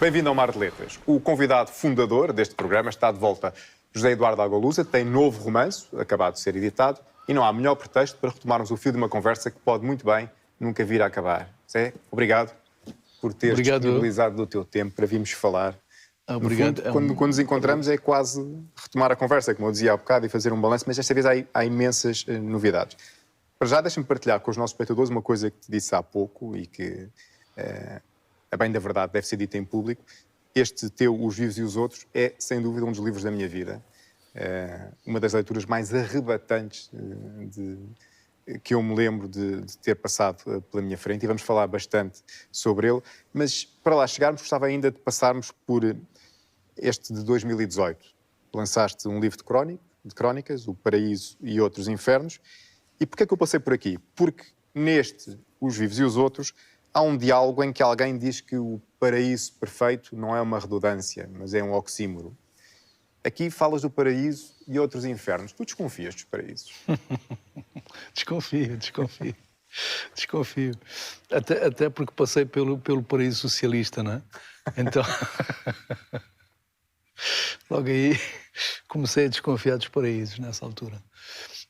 Bem-vindo ao Mar de Letras. O convidado fundador deste programa está de volta. José Eduardo Agualusa tem novo romance, acabado de ser editado, e não há melhor pretexto para retomarmos o fio de uma conversa que pode muito bem nunca vir a acabar. Zé, obrigado por teres disponibilizado do teu tempo para virmos falar. Obrigado. No fundo, quando nos encontramos é quase retomar a conversa, como eu dizia há bocado, e fazer um balanço, mas desta vez há imensas novidades. Para já, deixa-me partilhar com os nossos espectadores uma coisa que te disse há pouco e que, a bem da verdade, deve ser dita em público. Este teu, Os Vivos e os Outros, é, sem dúvida, um dos livros da minha vida. Uma das leituras mais arrebatantes que eu me lembro de ter passado pela minha frente, e vamos falar bastante sobre ele. Mas, para lá chegarmos, gostava ainda de passarmos por este de 2018. Lançaste um livro de crónicas, O Paraíso e Outros Infernos. E porquê é que eu passei por aqui? Porque neste, Os Vivos e os Outros, há um diálogo em que alguém diz que o paraíso perfeito não é uma redundância, mas é um oxímoro. Aqui falas do paraíso e outros infernos. Tu desconfias dos paraísos? Desconfio. Até porque passei pelo paraíso socialista, não é? Então, logo aí comecei a desconfiar dos paraísos nessa altura.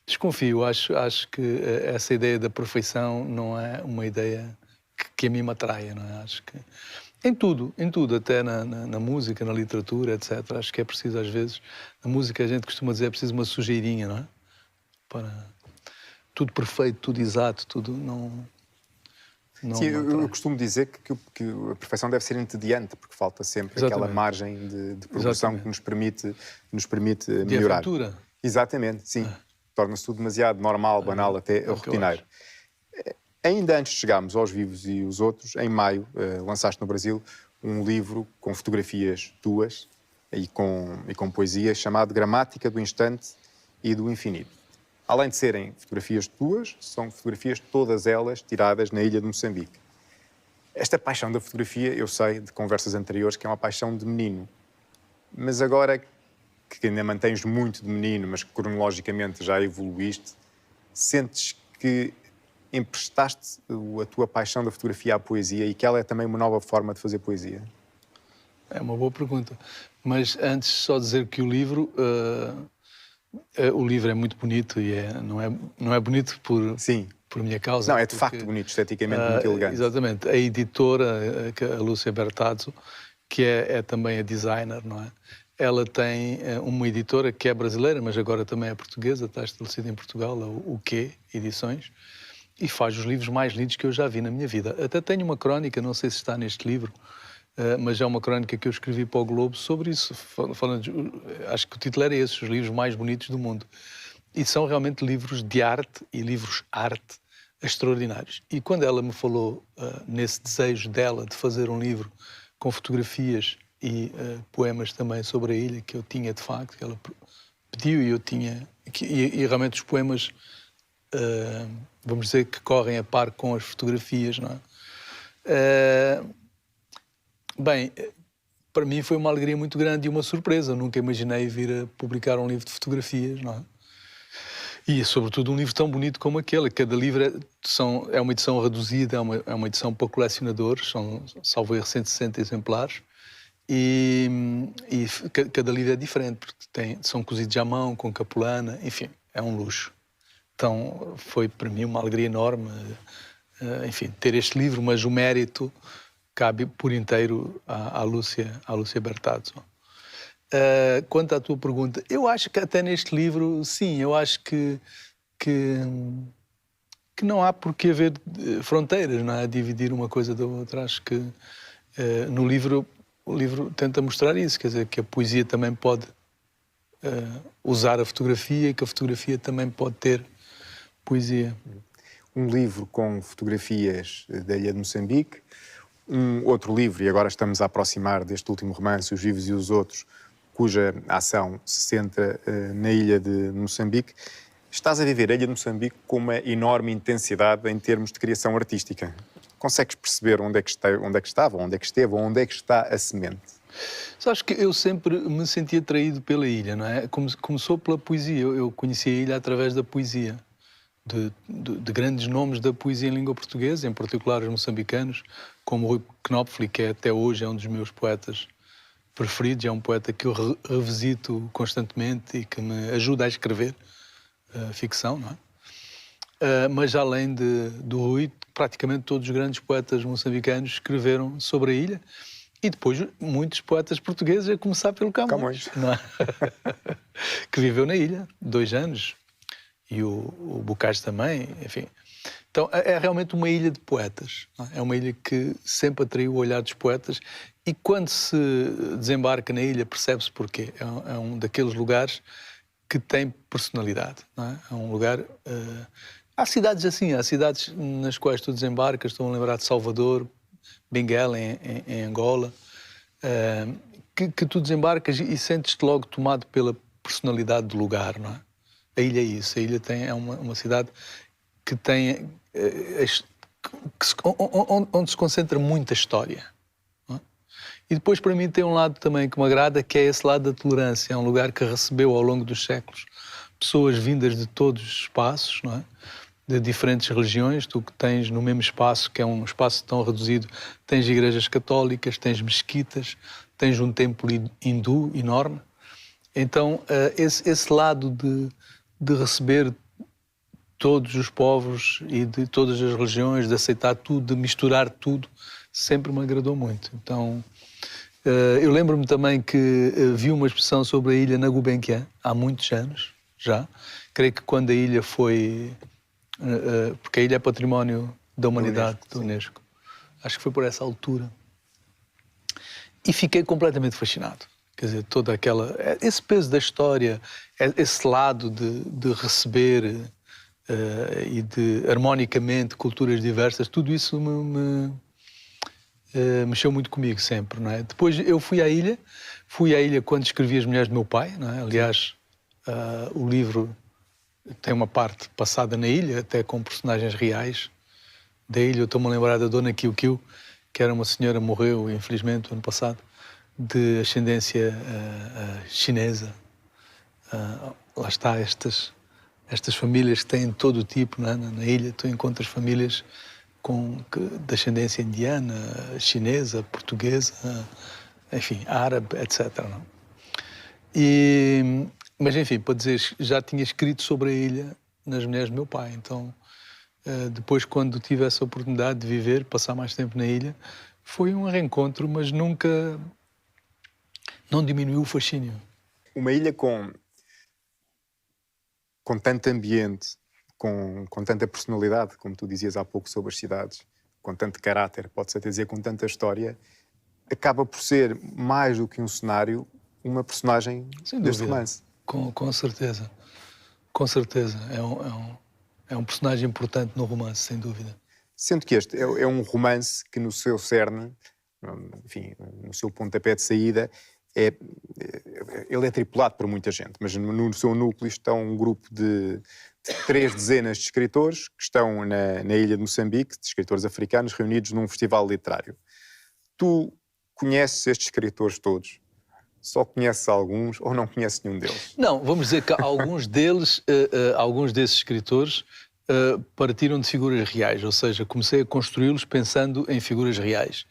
Desconfio, acho que essa ideia da perfeição não é uma ideia que a mim me atraia, não é? Acho que em tudo, até na música, na literatura, etc. Acho que é preciso, às vezes, na música a gente costuma dizer, é preciso uma sujeirinha, não é? Para tudo perfeito, tudo exato, tudo não Sim, eu costumo dizer que a perfeição deve ser entediante, porque falta sempre aquela margem de progressão que nos permite melhorar. Aventura. Exatamente, sim. Torna-se tudo demasiado normal, banal, até rotineiro. Ainda antes de chegarmos aos Vivos e os Outros, em maio, lançaste no Brasil um livro com fotografias tuas e com poesia chamado Gramática do Instante e do Infinito. Além de serem fotografias tuas, são fotografias todas elas tiradas na ilha de Moçambique. Esta paixão da fotografia, eu sei de conversas anteriores que é uma paixão de menino. Mas agora que ainda mantens muito de menino, mas que cronologicamente já evoluíste, sentes que emprestaste a tua paixão da fotografia à poesia e que ela é também uma nova forma de fazer poesia? É uma boa pergunta. Mas antes só dizer que o livro é muito bonito e não é bonito por minha causa. Não, é de facto bonito, esteticamente muito elegante. Exatamente. A editora, a Lúcia Bertazzo, que é também a designer, não é? Ela tem uma editora que é brasileira, mas agora também é portuguesa, está estabelecida em Portugal, o Quê Edições, e faz os livros mais lindos que eu já vi na minha vida. Até tenho uma crónica, não sei se está neste livro, mas é uma crónica que eu escrevi para o Globo sobre isso, acho que o título era esse, os livros mais bonitos do mundo. E são realmente livros de arte e livros-arte extraordinários. E quando ela me falou nesse desejo dela de fazer um livro com fotografias e poemas também sobre a ilha, que eu tinha de facto, que ela pediu e eu tinha, e realmente os poemas, vamos dizer, que correm a par com as fotografias, não é? Bem, para mim foi uma alegria muito grande e uma surpresa. Eu nunca imaginei vir a publicar um livro de fotografias, não é? E, sobretudo, um livro tão bonito como aquele. Cada livro é uma edição reduzida, é uma edição para colecionadores, são, salvo erro, 160 exemplares. E cada livro é diferente, porque são cozidos à mão, com capulana, enfim, é um luxo. Então, foi para mim uma alegria enorme, enfim, ter este livro, mas o mérito cabe por inteiro à Lúcia Bertazzo. Quanto à tua pergunta, eu acho que até neste livro, sim, eu acho que não há por que haver fronteiras, não é? Dividir uma coisa da outra. Acho que no livro, o livro tenta mostrar isso, quer dizer, que a poesia também pode usar a fotografia e que a fotografia também pode ter poesia. Um livro com fotografias da ilha de Moçambique, um outro livro, e agora estamos a aproximar deste último romance, Os Vivos e os Outros, cuja ação se centra na ilha de Moçambique. Estás a viver a ilha de Moçambique com uma enorme intensidade em termos de criação artística. Consegues perceber onde é que estava, onde é que esteve, onde é que está a semente? Sabes que eu sempre me senti atraído pela ilha, não é? Começou pela poesia. Eu conheci a ilha através da poesia. de grandes nomes da poesia em língua portuguesa, em particular os moçambicanos, como Rui Knopfli, que até hoje é um dos meus poetas preferidos, é um poeta que eu revisito constantemente e que me ajuda a escrever ficção, não é? Mas além do Rui, praticamente todos os grandes poetas moçambicanos escreveram sobre a ilha, e depois muitos poetas portugueses, a começar pelo Camões, não é? Que viveu na ilha 2 anos, e o Bocage também, enfim. Então é realmente uma ilha de poetas, não é? É uma ilha que sempre atraiu o olhar dos poetas, e quando se desembarca na ilha percebe-se porquê. É um daqueles lugares que tem personalidade, não é? É um lugar... há cidades assim, há cidades nas quais tu desembarcas, estou a lembrar de Salvador, Benguela, em Angola, que tu desembarcas e sentes-te logo tomado pela personalidade do lugar, não é? A ilha é isso, a ilha é uma cidade que tem... onde se concentra muita história. Não é? E depois, para mim, tem um lado também que me agrada, que é esse lado da tolerância. É um lugar que recebeu, ao longo dos séculos, pessoas vindas de todos os espaços, não é? De diferentes religiões. Tu que tens no mesmo espaço, que é um espaço tão reduzido, tens igrejas católicas, tens mesquitas, tens um templo hindu enorme. Então, esse lado de receber todos os povos e de todas as religiões, de aceitar tudo, de misturar tudo, sempre me agradou muito. Então, eu lembro-me também que vi uma exposição sobre a ilha na Gulbenkian, há muitos anos já. Creio que quando a ilha foi... porque a ilha é património da humanidade, da Unesco. Acho que foi por essa altura. E fiquei completamente fascinado. Quer dizer, toda aquela... esse peso da história, esse lado de receber e de, harmonicamente, culturas diversas, tudo isso mexeu muito comigo sempre, não é? Depois eu fui à ilha quando escrevi As Mulheres do Meu Pai, não é? Aliás, o livro tem uma parte passada na ilha, até com personagens reais da ilha. Eu estou-me a lembrar da Dona Kiu Kiu, que era uma senhora, morreu, infelizmente, ano passado, de ascendência chinesa. Lá está, estas famílias que têm todo o tipo, não é? Na ilha. Tu encontras famílias de ascendência indiana, chinesa, portuguesa, enfim, árabe, etc. Não? Mas, enfim, para dizer, já tinha escrito sobre a ilha nas Mulheres do Meu Pai. Então, depois, quando tive essa oportunidade de viver, passar mais tempo na ilha, foi um reencontro, mas nunca... não diminuiu o fascínio. Uma ilha com tanto ambiente, com tanta personalidade, como tu dizias há pouco sobre as cidades, com tanto caráter, pode-se até dizer com tanta história, acaba por ser, mais do que um cenário, uma personagem deste romance. Com certeza. Com certeza. É um personagem importante no romance, sem dúvida. Sendo que este é um romance que, no seu cerne, enfim, no seu pontapé de saída, ele é tripulado por muita gente, mas no seu núcleo está um grupo de 3 dezenas de escritores que estão na ilha de Moçambique, de escritores africanos, reunidos num festival literário. Tu conheces estes escritores todos? Só conheces alguns ou não conheces nenhum deles? Não, vamos dizer que alguns desses escritores partiram de figuras reais, ou seja, comecei a construí-los pensando em figuras reais.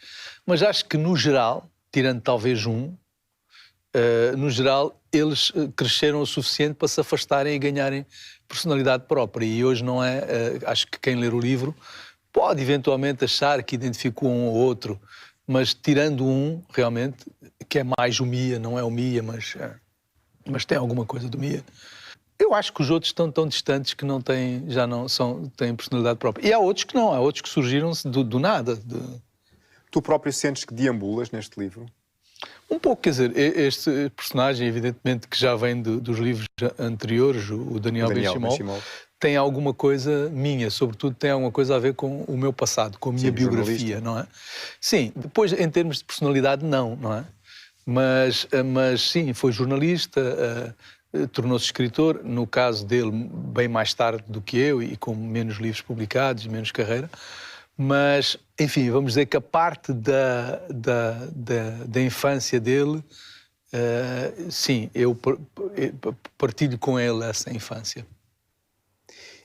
Mas acho que, no geral, tirando talvez no geral, eles cresceram o suficiente para se afastarem e ganharem personalidade própria. E hoje não é... acho que quem ler o livro pode eventualmente achar que identificou um ou outro, mas tirando realmente, que é mais o Mia, não é o Mia, mas tem alguma coisa do Mia. Eu acho que os outros estão tão distantes que têm personalidade própria. E há outros que não, há outros que surgiram-se do nada. Tu próprio sentes que deambulas neste livro? Um pouco, quer dizer, este personagem, evidentemente, que já vem dos livros anteriores, o Daniel Benchimol, tem alguma coisa minha, sobretudo tem alguma coisa a ver com o meu passado, com a minha biografia, não é? Sim, depois, em termos de personalidade, não é? Mas sim, foi jornalista, tornou-se escritor, no caso dele, bem mais tarde do que eu e com menos livros publicados, menos carreira. Mas, enfim, vamos dizer que a parte da infância dele, sim, eu partilho com ele essa infância.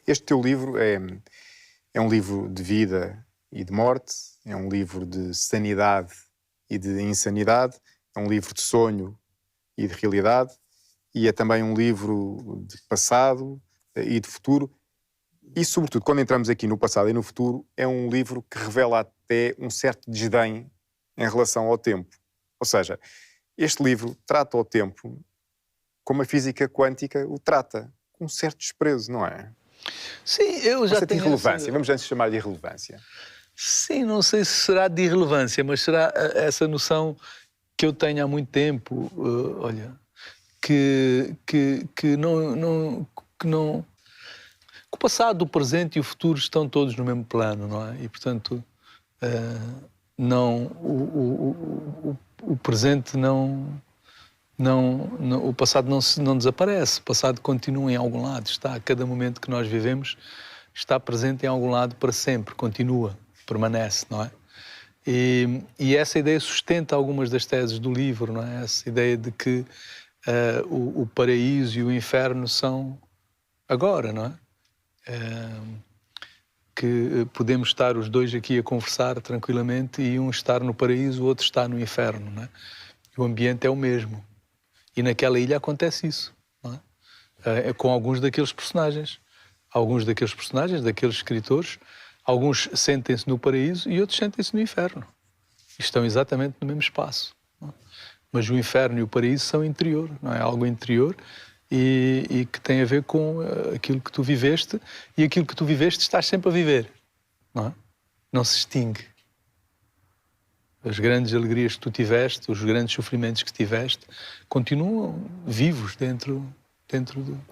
Este teu livro é um livro de vida e de morte, é um livro de sanidade e de insanidade, é um livro de sonho e de realidade, e é também um livro de passado e de futuro. E, sobretudo, quando entramos aqui no passado e no futuro, é um livro que revela até um certo desdém em relação ao tempo. Ou seja, este livro trata o tempo como a física quântica o trata, com um certo desprezo, não é? Sim, eu já tenho irrelevância, vamos antes chamar de irrelevância. Sim, não sei se será de irrelevância, mas será essa noção que eu tenho há muito tempo, olha, que o passado, o presente e o futuro estão todos no mesmo plano, não é? E, portanto, o presente o passado não desaparece, o passado continua em algum lado, está a cada momento que nós vivemos, está presente em algum lado para sempre, continua, permanece, não é? E essa ideia sustenta algumas das teses do livro, não é? Essa ideia de que o paraíso e o inferno são agora, não é? Que podemos estar os dois aqui a conversar tranquilamente e um estar no paraíso, o outro está no inferno, não é? O ambiente é o mesmo. E naquela ilha acontece isso, não é? Com alguns daqueles personagens. Alguns daqueles personagens, daqueles escritores, alguns sentem-se no paraíso e outros sentem-se no inferno. E estão exatamente no mesmo espaço. Não é? Mas o inferno e o paraíso são interior, não é? Algo interior e que tem a ver com aquilo que tu viveste, e aquilo que tu viveste estás sempre a viver, não é? Não se extingue. As grandes alegrias que tu tiveste, os grandes sofrimentos que tiveste, continuam vivos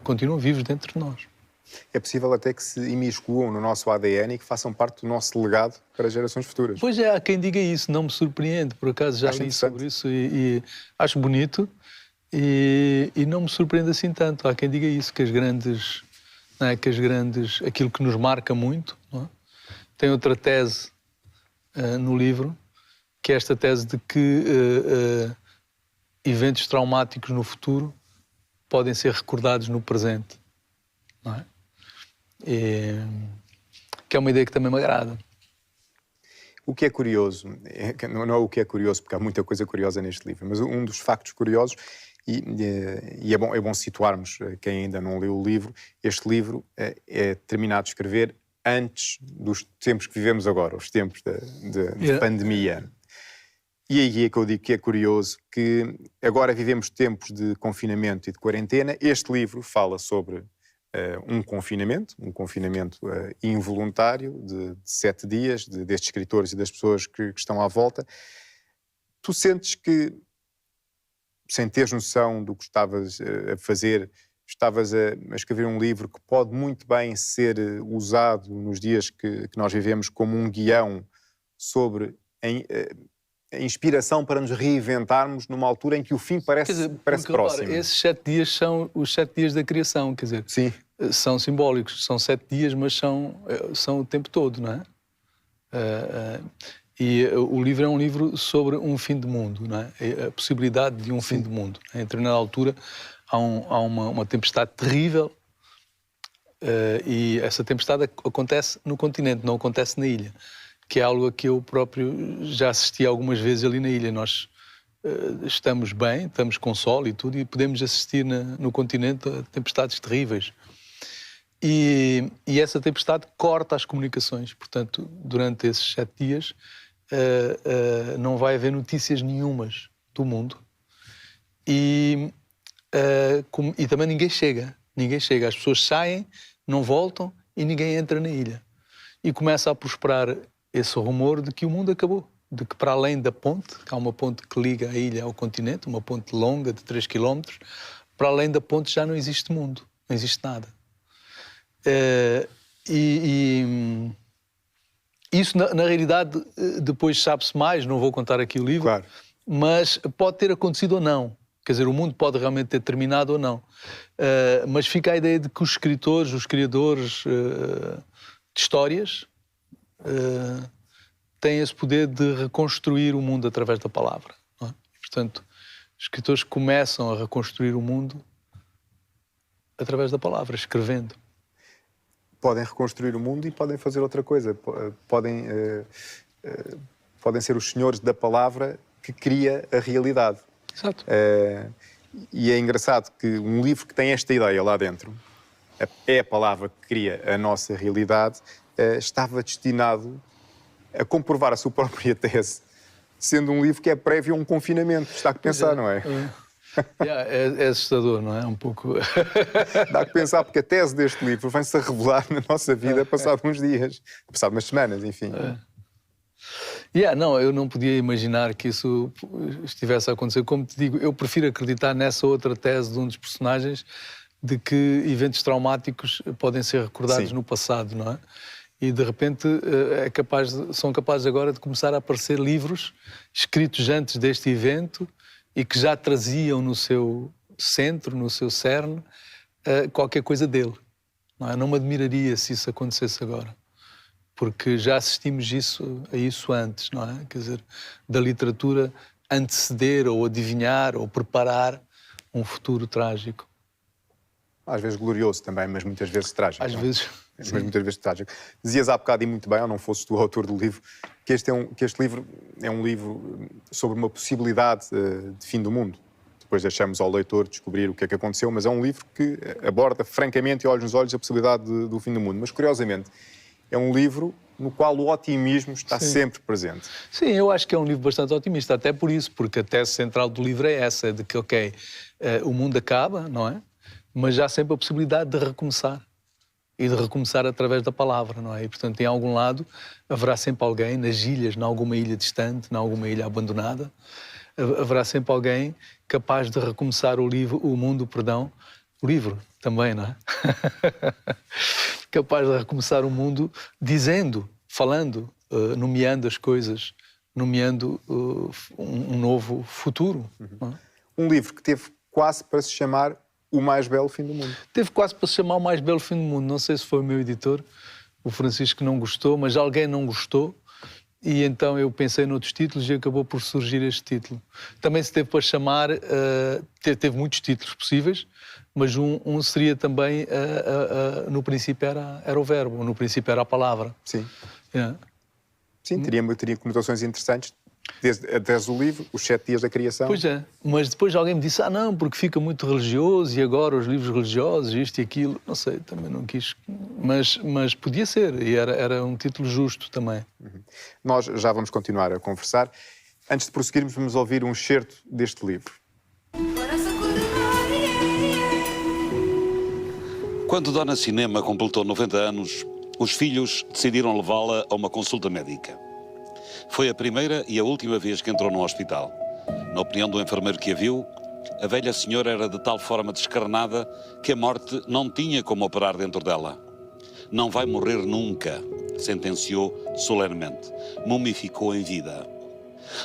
continuam vivos dentro de nós. É possível até que se imiscuam no nosso ADN e que façam parte do nosso legado para gerações futuras. Pois é, há quem diga isso, não me surpreende, por acaso já li sobre isso e acho bonito e não me surpreende assim tanto. Há quem diga isso, que as grandes, não é, aquilo que nos marca muito, não é? Tem outra tese no livro, que é esta tese de que eventos traumáticos no futuro podem ser recordados no presente, não é? Que é uma ideia que também me agrada. O que é curioso, não é o que é curioso, porque há muita coisa curiosa neste livro, mas um dos factos curiosos, e é bom situarmos quem ainda não leu o livro, este livro é terminado de escrever antes dos tempos que vivemos agora, os tempos de pandemia. E aí é que eu digo que é curioso, que agora vivemos tempos de confinamento e de quarentena. Este livro fala sobre um confinamento involuntário de 7 dias, destes escritores e das pessoas que estão à volta. Tu sentes que, sem teres noção do que estavas a fazer, estavas a escrever um livro que pode muito bem ser usado nos dias que nós vivemos como um guião sobre a inspiração para nos reinventarmos numa altura em que o fim parece próximo. Ora, esses 7 dias são os 7 dias da criação, quer dizer, sim, são simbólicos, são 7 dias, mas são o tempo todo, não é? E o livro é um livro sobre um fim de mundo, não é? A possibilidade de um fim de mundo. Em determinada altura há uma tempestade terrível e essa tempestade acontece no continente, não acontece na ilha, que é algo a que eu próprio já assisti algumas vezes ali na ilha. Nós estamos bem, estamos com sol e tudo, e podemos assistir no continente a tempestades terríveis. E essa tempestade corta as comunicações. Portanto, durante esses 7 dias não vai haver notícias nenhumas do mundo. E também ninguém chega. As pessoas saem, não voltam e ninguém entra na ilha. E começa a prosperar esse rumor de que o mundo acabou. De que para além da ponte, que há uma ponte que liga a ilha ao continente, uma ponte longa de 3 km, para além da ponte já não existe mundo, não existe nada. Isso, na realidade, depois sabe-se mais, não vou contar aqui o livro, claro, mas pode ter acontecido ou não. Quer dizer, o mundo pode realmente ter terminado ou não. Mas fica a ideia de que os escritores, os criadores de histórias, têm esse poder de reconstruir o mundo através da palavra. Não é? Portanto, os escritores começam a reconstruir o mundo através da palavra, escrevendo. podem reconstruir o mundo e podem fazer outra coisa. Podem ser os senhores da palavra que cria a realidade. Exato. E é engraçado que um livro que tem esta ideia lá dentro, é a palavra que cria a nossa realidade, estava destinado a comprovar a sua própria tese, sendo um livro que é prévio a um confinamento. Está que pensar, não é? É assustador, não é? Um pouco. Dá que pensar, porque a tese deste livro vai-se a revelar na nossa vida passado uns dias, passado umas semanas, enfim. Não, eu não podia imaginar que isso estivesse a acontecer. Como te digo, eu prefiro acreditar nessa outra tese de um dos personagens, de que eventos traumáticos podem ser recordados no passado, não é? E de repente são capazes agora de começar a aparecer livros escritos antes deste evento e que já traziam no seu centro, no seu cerne, qualquer coisa dele. Não é? Não me admiraria se isso acontecesse agora, porque já assistimos a isso antes, não é? Quer dizer, da literatura anteceder ou adivinhar ou preparar um futuro trágico. Às vezes glorioso também, mas muitas vezes trágico. Às vezes, mas muitas vezes trágico. Dizias há bocado, e muito bem, ou não fosses tu o autor do livro, que este livro é um livro sobre uma possibilidade de fim do mundo. Depois deixamos ao leitor descobrir o que é que aconteceu, mas é um livro que aborda francamente e olhos nos olhos a possibilidade do fim do mundo. Mas, curiosamente, é um livro no qual o otimismo está sempre presente. Sim, eu acho que é um livro bastante otimista, até por isso, porque a tese central do livro é essa, de que, o mundo acaba, não é? Mas já há sempre a possibilidade de recomeçar. E de recomeçar através da palavra, não é? E, portanto, em algum lado, haverá sempre alguém, nas ilhas, em alguma ilha distante, em alguma ilha abandonada, haverá sempre alguém capaz de recomeçar o livro também, não é? Capaz de recomeçar o mundo dizendo, falando, nomeando as coisas, nomeando um novo futuro. Não é? Um livro que teve quase para se chamar O Mais Belo Fim do Mundo. Teve quase para se chamar O Mais Belo Fim do Mundo. Não sei se foi o meu editor, o Francisco, não gostou, mas alguém não gostou. E então eu pensei noutros títulos e acabou por surgir este título. Também se teve para chamar, teve muitos títulos possíveis, mas um seria também, no princípio era o verbo, no princípio era a palavra. Sim. Sim, teria conotações interessantes. Desde o livro, os 7 dias da criação. Pois é, mas depois alguém me disse, não, porque fica muito religioso e agora os livros religiosos, isto e aquilo, não sei, também não quis, mas podia ser, e era um título justo também. Nós já vamos continuar a conversar. Antes de prosseguirmos, vamos ouvir um excerto deste livro. Quando Dona Cinema completou 90 anos, os filhos decidiram levá-la a uma consulta médica. Foi a primeira e a última vez que entrou no hospital. Na opinião do enfermeiro que a viu, a velha senhora era de tal forma descarnada que a morte não tinha como operar dentro dela. Não vai morrer nunca, sentenciou solenemente. Mumificou em vida.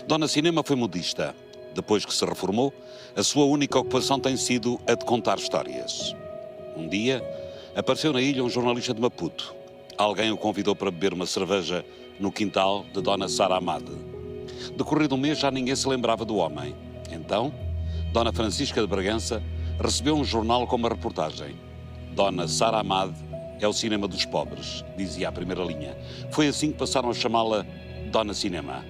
Dona Cinema foi modista. Depois que se reformou, a sua única ocupação tem sido a de contar histórias. Um dia, apareceu na ilha um jornalista de Maputo. Alguém o convidou para beber uma cerveja no quintal de Dona Sara Amade. Decorrido um mês já ninguém se lembrava do homem. Então, Dona Francisca de Bragança recebeu um jornal com uma reportagem. Dona Sara Amade é o cinema dos pobres, dizia a primeira linha. Foi assim que passaram a chamá-la Dona Cinema.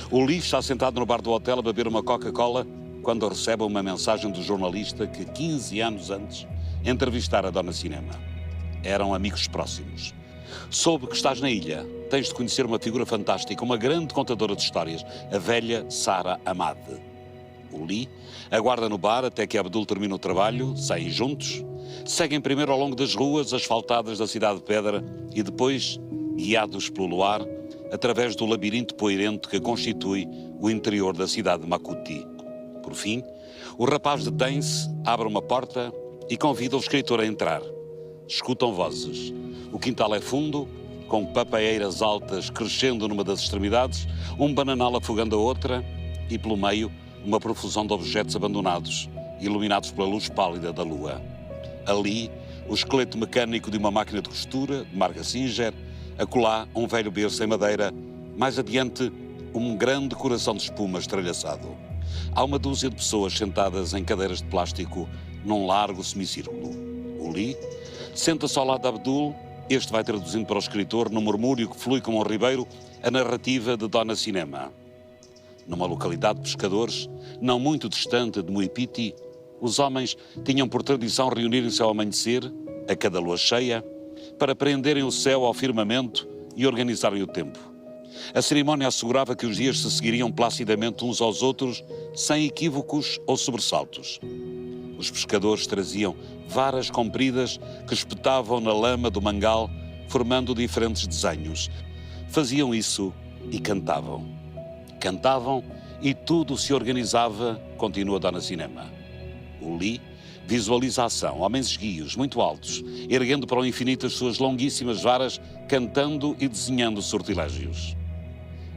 O Li está sentado no bar do hotel a beber uma Coca-Cola quando recebe uma mensagem do jornalista que 15 anos antes entrevistara a Dona Cinema. Eram amigos próximos. Soube que estás na ilha. Tens de conhecer uma figura fantástica, uma grande contadora de histórias, a velha Sara Amade. O Li aguarda no bar até que Abdul termine o trabalho, saem juntos, seguem primeiro ao longo das ruas asfaltadas da cidade de Pedra e depois, guiados pelo luar, através do labirinto poeirento que constitui o interior da cidade de Makuti. Por fim, o rapaz detém-se, abre uma porta e convida o escritor a entrar. Escutam vozes. O quintal é fundo, com papaeiras altas crescendo numa das extremidades, um bananal afogando a outra e, pelo meio, uma profusão de objetos abandonados, iluminados pela luz pálida da lua. Ali, o esqueleto mecânico de uma máquina de costura, de marca Singer, acolá um velho berço em madeira, mais adiante, um grande coração de espuma estrelhaçado. Há uma dúzia de pessoas sentadas em cadeiras de plástico num largo semicírculo. O Li senta-se ao lado de Abdul este vai traduzindo para o escritor, no murmúrio que flui como um ribeiro, a narrativa de Dona Cinema. Numa localidade de pescadores, não muito distante de Muipiti, os homens tinham por tradição reunirem-se ao amanhecer, a cada lua cheia, para prenderem o céu ao firmamento e organizarem o tempo. A cerimónia assegurava que os dias se seguiriam placidamente uns aos outros, sem equívocos ou sobressaltos. Os pescadores traziam varas compridas que espetavam na lama do mangal, formando diferentes desenhos. Faziam isso e cantavam. Cantavam e tudo se organizava, continua Dona Cinema. O Li visualiza a ação, homens esguios, muito altos, erguendo para o infinito as suas longuíssimas varas, cantando e desenhando sortilégios.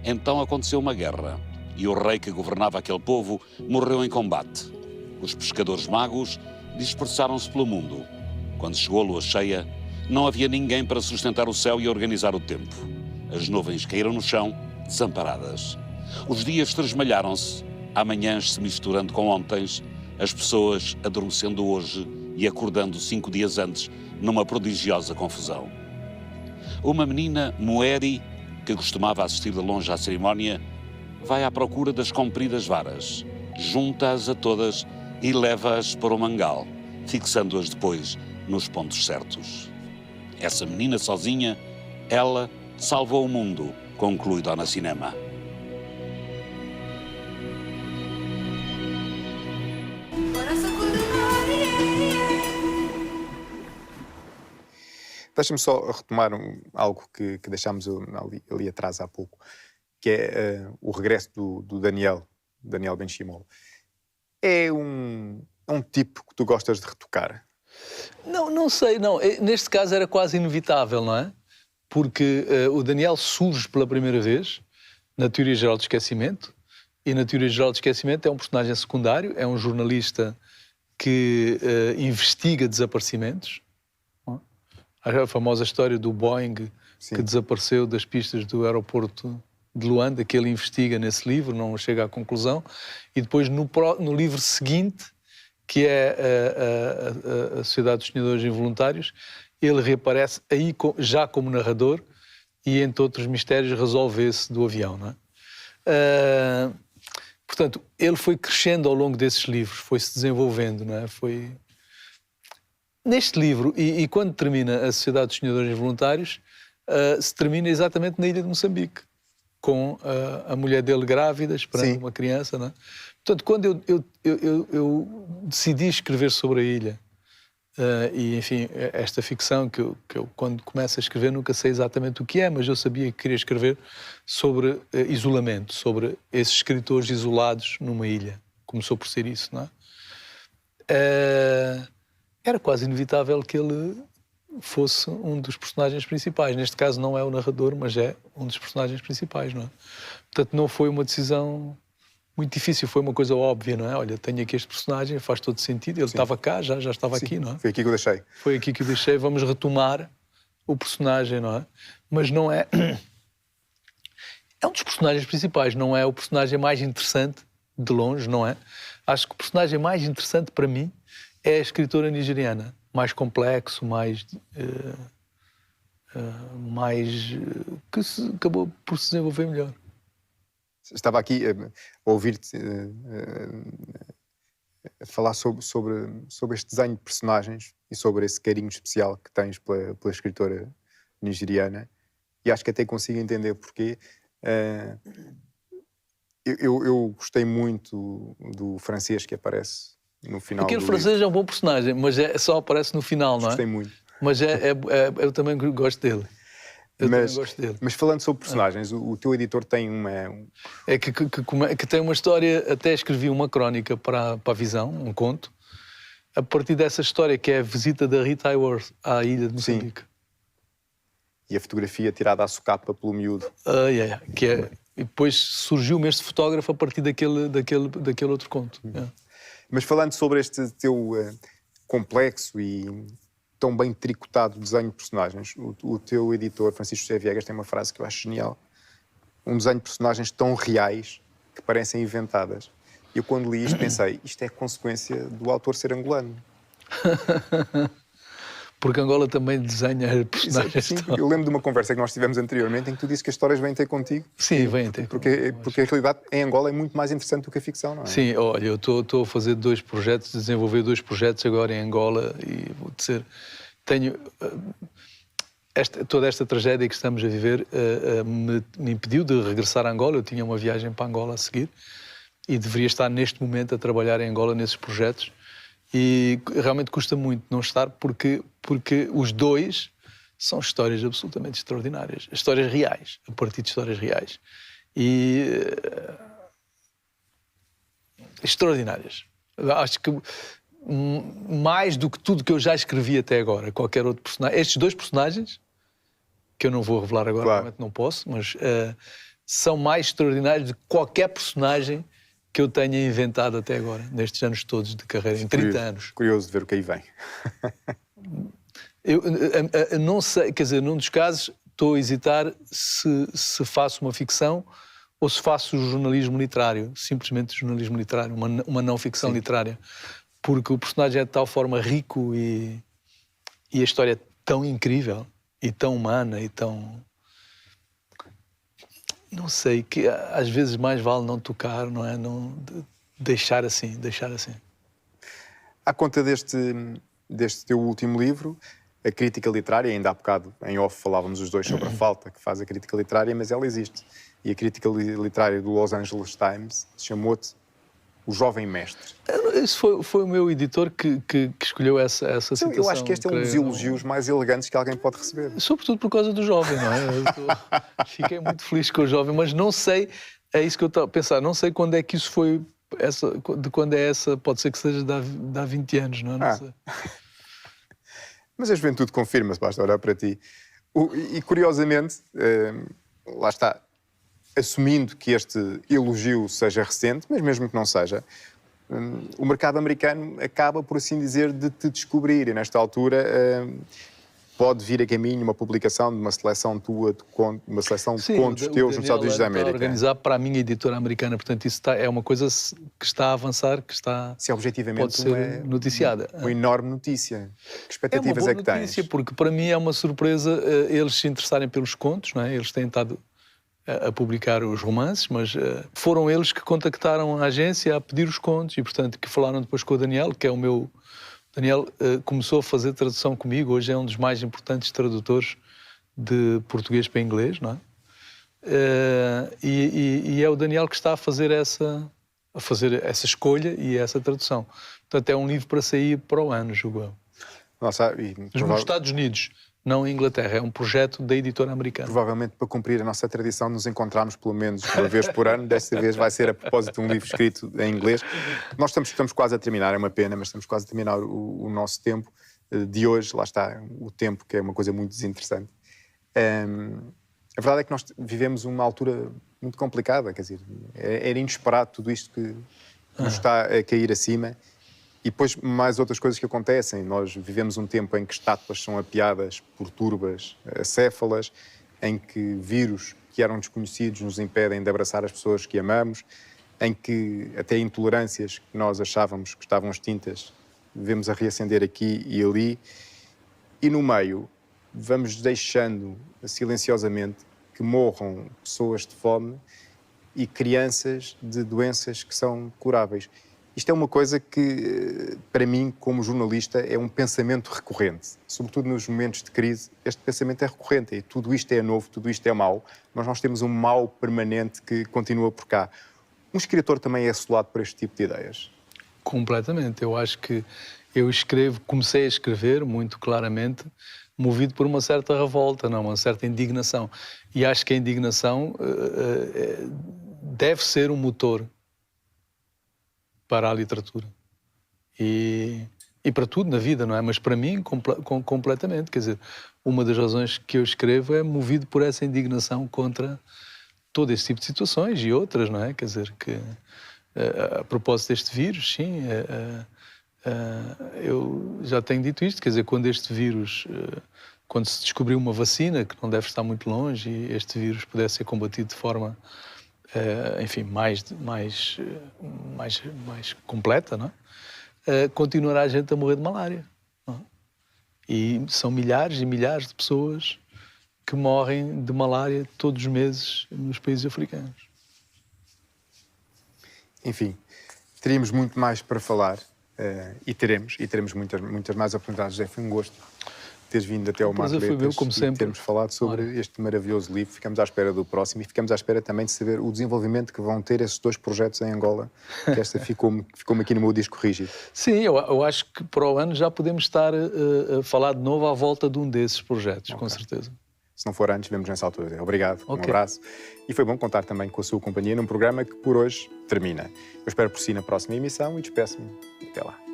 Então aconteceu uma guerra e o rei que governava aquele povo morreu em combate. Os pescadores magos dispersaram-se pelo mundo. Quando chegou a lua cheia, não havia ninguém para sustentar o céu e organizar o tempo. As nuvens caíram no chão, desamparadas. Os dias tresmalharam-se, amanhãs se misturando com ontens, as pessoas adormecendo hoje e acordando 5 dias antes, numa prodigiosa confusão. Uma menina, Mueri, que costumava assistir de longe à cerimónia, vai à procura das compridas varas, junta-as a todas e leva-as para o mangal, fixando-as depois nos pontos certos. Essa menina sozinha, ela salvou o mundo, conclui Dona Cinema. Deixa-me só retomar algo que deixámos ali atrás há pouco, que é o regresso do Daniel Benchimol. É um tipo que tu gostas de retocar? Não sei, não. Neste caso era quase inevitável, não é? Porque o Daniel surge pela primeira vez na Teoria Geral de Esquecimento, e na Teoria Geral de Esquecimento é um personagem secundário, é um jornalista que investiga desaparecimentos. A famosa história do Boeing, sim, que desapareceu das pistas do aeroporto de Luanda, que ele investiga nesse livro, não chega à conclusão. E depois, no livro seguinte, que é a Sociedade dos Sonhadores Involuntários, ele reaparece aí já como narrador e, entre outros mistérios, resolve esse do avião, não é? Portanto, ele foi crescendo ao longo desses livros, foi-se desenvolvendo, não é? Neste livro, e quando termina a Sociedade dos Sonhadores Involuntários, se termina exatamente na ilha de Moçambique, com a mulher dele grávida, esperando, sim, uma criança, não é? Portanto, quando eu decidi escrever sobre a ilha, e enfim, esta ficção que eu quando começo a escrever nunca sei exatamente o que é, mas eu sabia que queria escrever sobre isolamento, sobre esses escritores isolados numa ilha. Começou por ser isso, não é? Era quase inevitável que ele fosse um dos personagens principais. Neste caso não é o narrador, mas é um dos personagens principais, não é? Portanto, não foi uma decisão muito difícil, foi uma coisa óbvia, não é? Olha, tenho aqui este personagem, faz todo sentido, ele, sim, estava cá, já estava, sim, aqui, não é? Foi aqui que eu deixei. Foi aqui que eu deixei, vamos retomar o personagem, não é? Mas não é... É um dos personagens principais, não é o personagem mais interessante, de longe, não é? Acho que o personagem mais interessante para mim é a escritora nigeriana, mais complexo, que acabou por se desenvolver melhor. Estava aqui a ouvir-te falar sobre este desenho de personagens e sobre esse carinho especial que tens pela escritora nigeriana, e acho que até consigo entender porquê. Eu gostei muito do francês que aparece no final. Aquele do francês livro. É um bom personagem, mas só aparece no final, não é? Gostei muito. Mas eu também gosto dele. Mas falando sobre personagens, o teu editor tem que tem uma história, até escrevi uma crónica para a Visão, um conto, a partir dessa história que é a visita da Rita Hayworth à ilha de Moçambique. Sim. E a fotografia tirada à socapa pelo miúdo. E depois surgiu-me este fotógrafo a partir daquele outro conto. Mas falando sobre este teu complexo e tão bem tricotado desenho de personagens, o teu editor, Francisco José Viegas, tem uma frase que eu acho genial. Um desenho de personagens tão reais que parecem inventadas. Eu, quando li isto, pensei, isto é consequência do autor ser angolano. Porque Angola também desenha personagens. Sim, eu lembro de uma conversa que nós tivemos anteriormente em que tu disse que as histórias vêm ter contigo. Sim, vêm ter. Porque a realidade em Angola é muito mais interessante do que a ficção, não é? Sim, olha, eu estou a fazer desenvolver 2 projetos agora em Angola e vou dizer, tenho... toda esta tragédia que estamos a viver me impediu de regressar a Angola. Eu tinha uma viagem para Angola a seguir e deveria estar neste momento a trabalhar em Angola nesses projetos. E realmente custa muito não estar porque os 2 são histórias absolutamente extraordinárias. Histórias reais, a partir de histórias reais. E... extraordinárias. Acho que mais do que tudo que eu já escrevi até agora, qualquer outro personagem. Estes 2 personagens, que eu não vou revelar agora, claro, realmente não posso, mas são mais extraordinários do que qualquer personagem que eu tenha inventado até agora, nestes anos todos de carreira, em 30 anos. Curioso de ver o que aí vem. Eu não sei, quer dizer, num dos casos estou a hesitar se faço uma ficção ou se faço jornalismo literário, simplesmente jornalismo literário, uma não ficção literária. Porque o personagem é de tal forma rico e a história é tão incrível e tão humana e tão... Não sei, que às vezes mais vale não tocar, não é? Não, deixar assim. À conta deste teu último livro, a crítica literária, ainda há bocado em off falávamos os 2 sobre a falta que faz a crítica literária, mas ela existe. E a crítica literária do Los Angeles Times chamou-te o jovem mestre. Esse foi o meu editor que escolheu essa citação. Eu acho que este é um dos elogios mais elegantes que alguém pode receber. Sobretudo por causa do jovem, não é? Fiquei muito feliz com o jovem, mas não sei, é isso que eu estou a pensar, não sei quando é que isso foi, de quando é essa, pode ser que seja de há 20 anos, não é? Não sei. Mas a juventude confirma-se, basta olhar para ti. E curiosamente, lá está, assumindo que este elogio seja recente, mas mesmo que não seja, o mercado americano acaba, por assim dizer, de te descobrir. E nesta altura pode vir a caminho uma publicação de uma seleção tua, uma seleção de contos teus nos Estados Unidos da América. Organizar para a minha editora americana, portanto isso é uma coisa que está a avançar, que está... Se objetivamente pode ser noticiada. Uma enorme notícia. Que expectativas é que tens? É uma boa notícia, porque para mim é uma surpresa eles se interessarem pelos contos, não é? Eles têm estado a publicar os romances, mas foram eles que contactaram a agência a pedir os contos e, portanto, que falaram depois com o Daniel, que é o meu... Daniel começou a fazer tradução comigo, hoje é um dos mais importantes tradutores de português para inglês, não é? E é o Daniel que está a fazer essa escolha e essa tradução. Portanto, é um livro para sair para o ano, julgo eu. Nossa, nos Estados Unidos, não em Inglaterra. É um projeto da editora americana. Provavelmente para cumprir a nossa tradição nos encontrarmos pelo menos uma vez por ano. Desta vez vai ser a propósito de um livro escrito em inglês. Nós estamos quase a terminar, é uma pena, mas estamos quase a terminar o nosso tempo de hoje. Lá está o tempo, que é uma coisa muito desinteressante. A verdade é que nós vivemos uma altura muito complicada, quer dizer, era inesperado tudo isto que nos está a cair acima. E depois mais outras coisas que acontecem. Nós vivemos um tempo em que estátuas são apeadas por turbas acéfalas, em que vírus que eram desconhecidos nos impedem de abraçar as pessoas que amamos, em que até intolerâncias que nós achávamos que estavam extintas vemos a reacender aqui e ali. E no meio vamos deixando silenciosamente que morram pessoas de fome e crianças de doenças que são curáveis. Isto é uma coisa que, para mim, como jornalista, é um pensamento recorrente. Sobretudo nos momentos de crise, este pensamento é recorrente. E tudo isto é novo, tudo isto é mau, mas nós temos um mal permanente que continua por cá. Um escritor também é assolado por este tipo de ideias? Completamente. Eu acho que eu comecei a escrever muito claramente, movido por uma certa revolta, não, uma certa indignação. E acho que a indignação deve ser um motor para a literatura e para tudo na vida, não é? Mas para mim, completamente. Quer dizer, uma das razões que eu escrevo é movido por essa indignação contra todo esse tipo de situações e outras, não é? Quer dizer, que a propósito deste vírus, sim, eu já tenho dito isto, quer dizer, quando este vírus, quando se descobriu uma vacina, que não deve estar muito longe, e este vírus pudesse ser combatido de forma enfim, mais completa, não é? Continuará a gente a morrer de malária. Não é? E são milhares e milhares de pessoas que morrem de malária todos os meses nos países africanos. Enfim, teríamos muito mais para falar e teremos muitas mais oportunidades. José, foi um gosto teres vindo até ao Margaridas e termos falado sobre este maravilhoso livro. Ficamos à espera do próximo e ficamos à espera também de saber o desenvolvimento que vão ter esses 2 projetos em Angola, que esta ficou-me aqui no meu disco rígido. Sim, eu acho que para o ano já podemos estar a falar de novo à volta de um desses projetos, com certeza. Se não for antes, vemos nessa altura. Obrigado, um abraço. E foi bom contar também com a sua companhia num programa que por hoje termina. Eu espero por si na próxima emissão e despeço-me. Até lá.